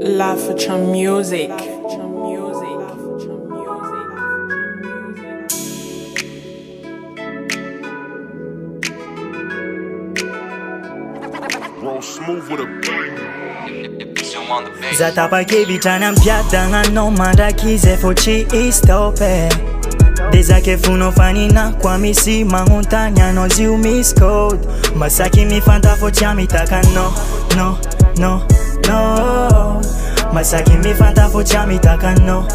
Laficha Music. Roll smooth with a bang. Zatapakievita na mpiata no manda kize fochi istope Deza ke funo fanina kwa misi manguntanya no ziu miss code Masaki mi fanta focha mitaka no Masaki mi fanta focha mitaka no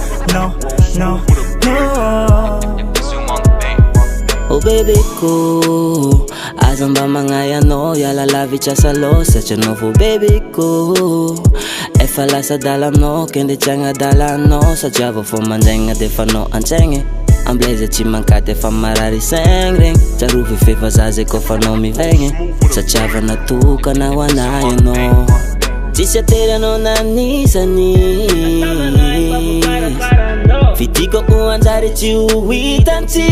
Oh baby ko azamba mangaya no yala lavicha salo such a novel baby ko efala sa dala no kende changa dala no sa java for mandenga de fano anchenge amblaze chimankate famarari sengring charuvi fefa zaze ko fano mi venge sa chava na tuka na wanayo no Tisha tera no nanisani Fitiko kuanzare chiuitanti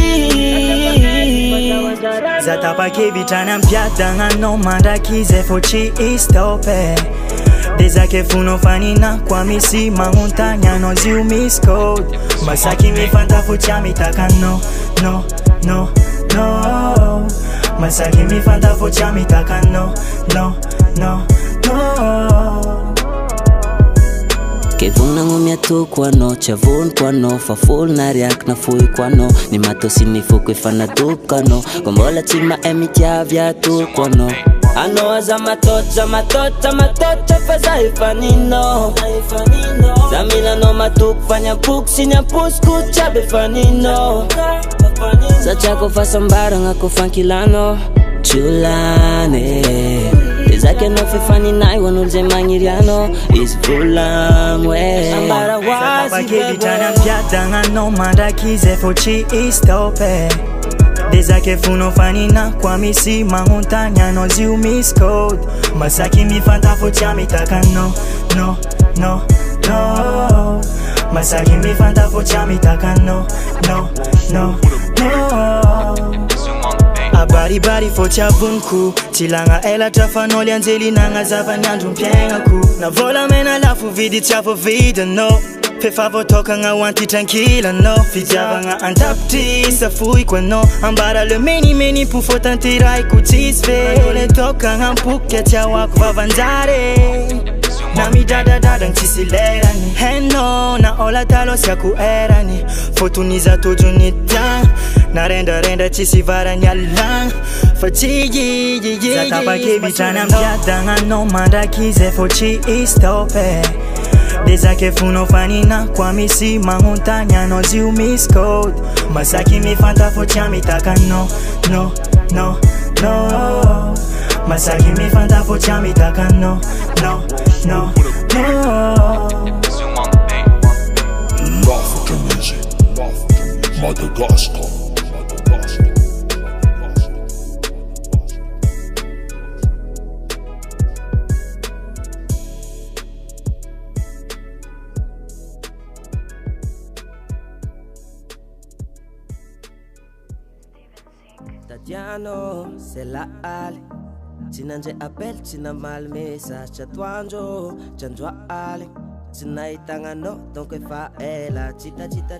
Zatapakievita na mpiata no manda kize fochi istope Deza ke funo fanina kwa misi manguntanya no ziu miss code Masaki mi fanta focha mitaka no Masaki mi fanta focha mitaka no Kevuna ngumia tu kwano chavun kwano faful na riak na fui kwano ni mato sinifu kwefana dukano gombola chima emitia vya tu kwano ano aza matota faza ifanino zamina no matuk fanya puk sinya pusku chabe fanino Sacha fasa mbara ngako fankilano chulane Zake no fefani nai wanulze mangiriano is fulangwe ambara wazi Zatapakievita na mpiata no manda kize fochi istope Deza ke funo fanina kwa misi manguntanya no ziu miss code Masaki mi fanta focha mitaka no Masaki mi fanta focha mitaka no Abari focha vunku Tilanga ela trafano lianzeli nanga zava nyandu mpienga ku Na vola mena lafu vidi chavo vida no Fefa votoka nga wanti tranquila no Fijava nga antapti safui kwa no Ambara le meni pufo tantirai kutisve Ole toka nga mpuke tia waku vavanzare Na mi dada nchisilerani Heno na ola talo siya kuerani Fotuniza tujunita Na renda chisivara nyalang Fachigi Zatapakievita na mpiata no manda kize fochi istope Deza ke funo fanina kwa misi manguntanya no ziu miss code Masaki mi fanta focha mitaka no Masaki mi fanta focha mitaka no Laficha Music. Madagascar. Tatiano c'est la ali Chinanje appel china mal message chatwanjo chanjwa ali Chinaitanga no donc fa ela chita ita